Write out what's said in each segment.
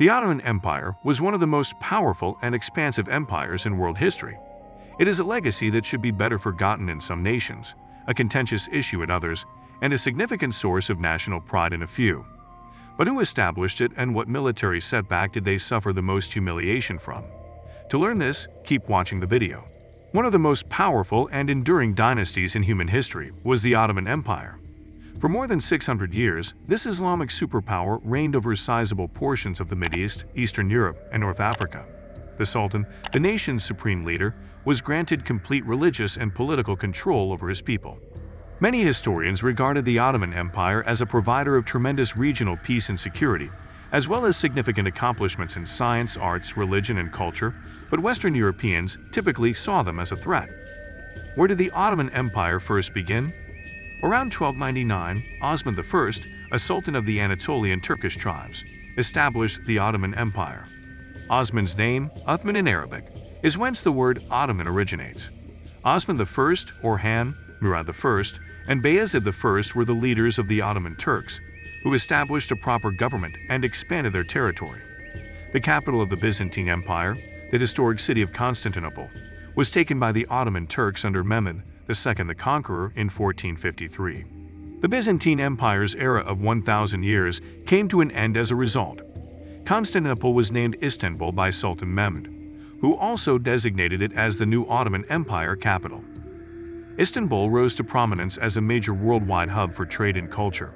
The Ottoman Empire was one of the most powerful and expansive empires in world history. It is a legacy that should be better forgotten in some nations, a contentious issue in others, and a significant source of national pride in a few. But who established it, and what military setback did they suffer the most humiliation from? To learn this, keep watching the video. One of the most powerful and enduring dynasties in human history was the Ottoman Empire. For more than 600 years, this Islamic superpower reigned over sizable portions of the Mideast, Eastern Europe, and North Africa. The Sultan, the nation's supreme leader, was granted complete religious and political control over his people. Many historians regarded the Ottoman Empire as a provider of tremendous regional peace and security, as well as significant accomplishments in science, arts, religion, and culture, but Western Europeans typically saw them as a threat. Where did the Ottoman Empire first begin? Around 1299, Osman I, a sultan of the Anatolian Turkish tribes, established the Ottoman Empire. Osman's name, Uthman in Arabic, is whence the word Ottoman originates. Osman I, or Han, Murad I, and Bayezid I were the leaders of the Ottoman Turks, who established a proper government and expanded their territory. The capital of the Byzantine Empire, the historic city of Constantinople, was taken by the Ottoman Turks under Mehmed II the Conqueror in 1453. The Byzantine Empire's era of 1,000 years came to an end as a result. Constantinople was named Istanbul by Sultan Mehmed, who also designated it as the new Ottoman Empire capital. Istanbul rose to prominence as a major worldwide hub for trade and culture.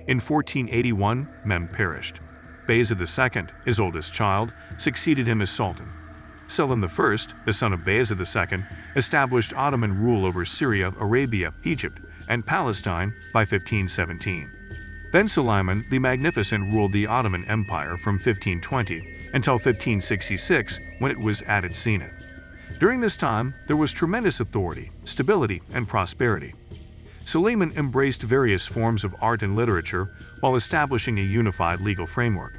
In 1481, Mehmed perished. Bayezid II, his oldest child, succeeded him as Sultan. Selim I, the son of Bayezid II, established Ottoman rule over Syria, Arabia, Egypt, and Palestine by 1517. Then Suleiman the Magnificent ruled the Ottoman Empire from 1520 until 1566, when it was at its zenith. During this time, there was tremendous authority, stability, and prosperity. Suleiman embraced various forms of art and literature while establishing a unified legal framework.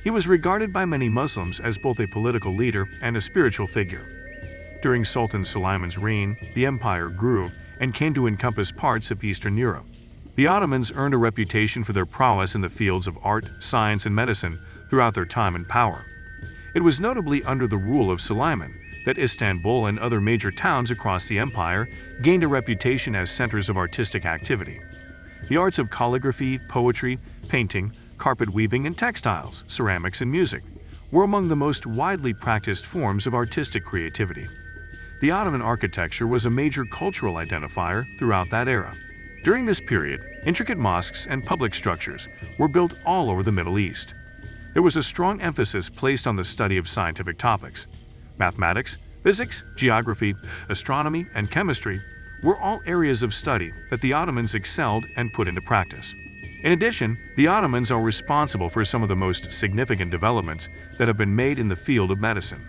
He was regarded by many Muslims as both a political leader and a spiritual figure. During Sultan Suleiman's reign, the empire grew and came to encompass parts of Eastern Europe. The Ottomans earned a reputation for their prowess in the fields of art, science, and medicine throughout their time and power. It was notably under the rule of Suleiman that Istanbul and other major towns across the empire gained a reputation as centers of artistic activity. The arts of calligraphy, poetry, painting, carpet weaving, and textiles, ceramics, and music were among the most widely practiced forms of artistic creativity. The Ottoman architecture was a major cultural identifier throughout that era. During this period, intricate mosques and public structures were built all over the Middle East. There was a strong emphasis placed on the study of scientific topics. Mathematics, physics, geography, astronomy, and chemistry were all areas of study that the Ottomans excelled and put into practice. In addition, the Ottomans are responsible for some of the most significant developments that have been made in the field of medicine.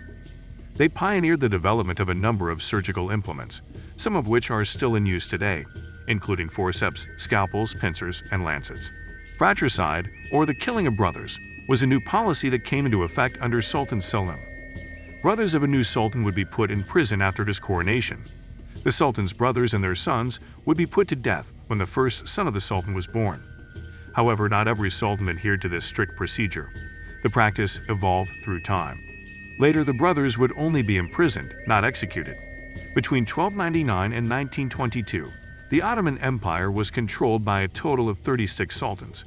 They pioneered the development of a number of surgical implements, some of which are still in use today, including forceps, scalpels, pincers, and lancets. Fratricide, or the killing of brothers, was a new policy that came into effect under Sultan Suleiman. Brothers of a new sultan would be put in prison after his coronation. The sultan's brothers and their sons would be put to death when the first son of the sultan was born. However, not every sultan adhered to this strict procedure. The practice evolved through time. Later, the brothers would only be imprisoned, not executed. Between 1299 and 1922, the Ottoman Empire was controlled by a total of 36 sultans.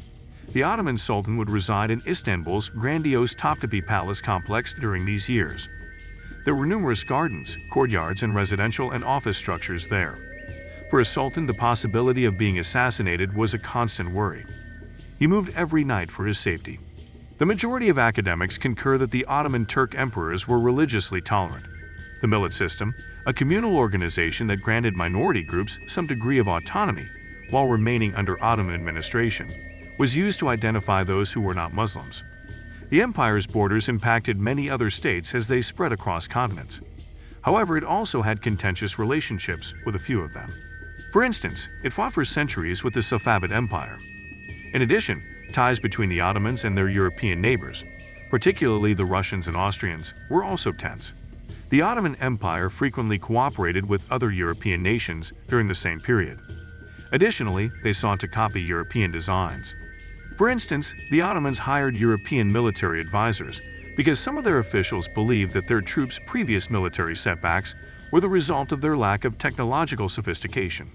The Ottoman Sultan would reside in Istanbul's grandiose Topkapi Palace complex during these years. There were numerous gardens, courtyards, and residential and office structures there. For a sultan, the possibility of being assassinated was a constant worry. He moved every night for his safety. The majority of academics concur that the Ottoman Turk emperors were religiously tolerant. The millet system, a communal organization that granted minority groups some degree of autonomy while remaining under Ottoman administration, was used to identify those who were not Muslims. The empire's borders impacted many other states as they spread across continents. However, it also had contentious relationships with a few of them. For instance, it fought for centuries with the Safavid Empire. In addition, ties between the Ottomans and their European neighbors, particularly the Russians and Austrians, were also tense. The Ottoman Empire frequently cooperated with other European nations during the same period. Additionally, they sought to copy European designs. For instance, the Ottomans hired European military advisors because some of their officials believed that their troops' previous military setbacks were the result of their lack of technological sophistication.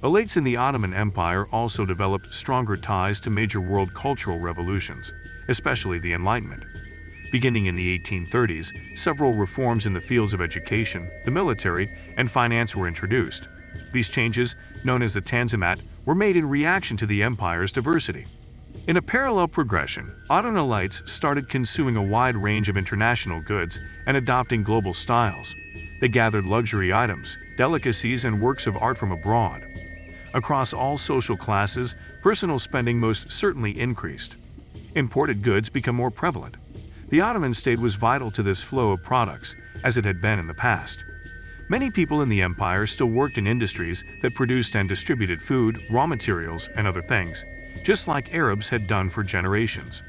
Elites in the Ottoman Empire also developed stronger ties to major world cultural revolutions, especially the Enlightenment. Beginning in the 1830s, several reforms in the fields of education, the military, and finance were introduced. These changes, known as the Tanzimat, were made in reaction to the empire's diversity. In a parallel progression, Ottoman elites started consuming a wide range of international goods and adopting global styles. They gathered luxury items, delicacies, and works of art from abroad. Across all social classes, personal spending most certainly increased. Imported goods become more prevalent. The Ottoman state was vital to this flow of products, as it had been in the past. Many people in the empire still worked in industries that produced and distributed food, raw materials, and other things, just like Arabs had done for generations.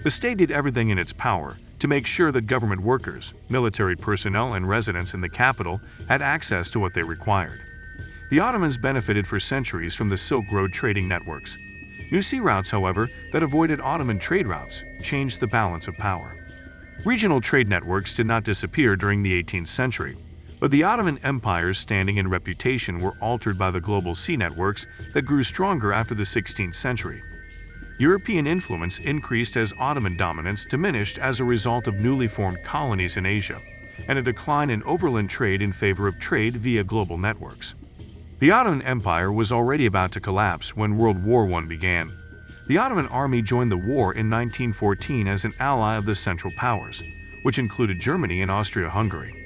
The state did everything in its power to make sure that government workers, military personnel, and residents in the capital had access to what they required. The Ottomans benefited for centuries from the Silk Road trading networks. New sea routes, however, that avoided Ottoman trade routes, changed the balance of power. Regional trade networks did not disappear during the 18th century, but the Ottoman Empire's standing and reputation were altered by the global sea networks that grew stronger after the 16th century. European influence increased as Ottoman dominance diminished as a result of newly formed colonies in Asia, and a decline in overland trade in favor of trade via global networks. The Ottoman Empire was already about to collapse when World War I began. The Ottoman army joined the war in 1914 as an ally of the Central Powers, which included Germany and Austria-Hungary.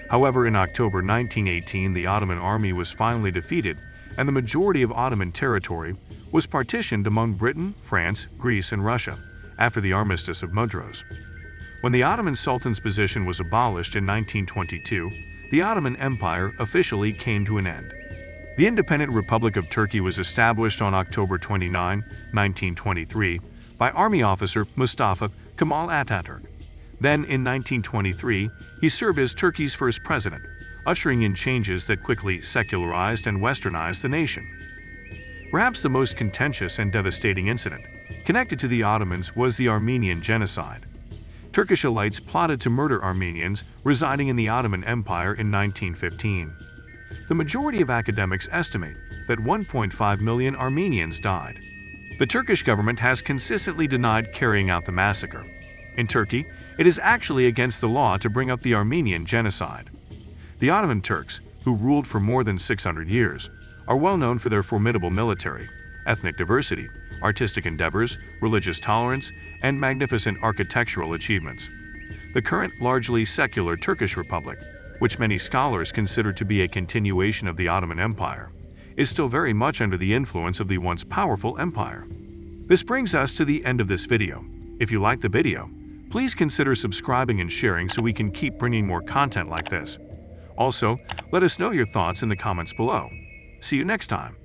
However, in October 1918, the Ottoman army was finally defeated, and the majority of Ottoman territory was partitioned among Britain, France, Greece, and Russia after the Armistice of Mudros. When the Ottoman Sultan's position was abolished in 1922, the Ottoman Empire officially came to an end. The Independent Republic of Turkey was established on October 29, 1923, by Army officer Mustafa Kemal Atatürk. Then, in 1923, he served as Turkey's first president, ushering in changes that quickly secularized and westernized the nation. Perhaps the most contentious and devastating incident connected to the Ottomans was the Armenian Genocide. Turkish elites plotted to murder Armenians residing in the Ottoman Empire in 1915. The majority of academics estimate that 1.5 million Armenians died. The Turkish government has consistently denied carrying out the massacre. In Turkey, it is actually against the law to bring up the Armenian Genocide. The Ottoman Turks, who ruled for more than 600 years, are well known for their formidable military, ethnic diversity, artistic endeavors, religious tolerance, and magnificent architectural achievements. The current, largely secular Turkish Republic, which many scholars consider to be a continuation of the Ottoman Empire, is still very much under the influence of the once powerful empire. This brings us to the end of this video. If you liked the video, please consider subscribing and sharing so we can keep bringing more content like this. Also, let us know your thoughts in the comments below. See you next time.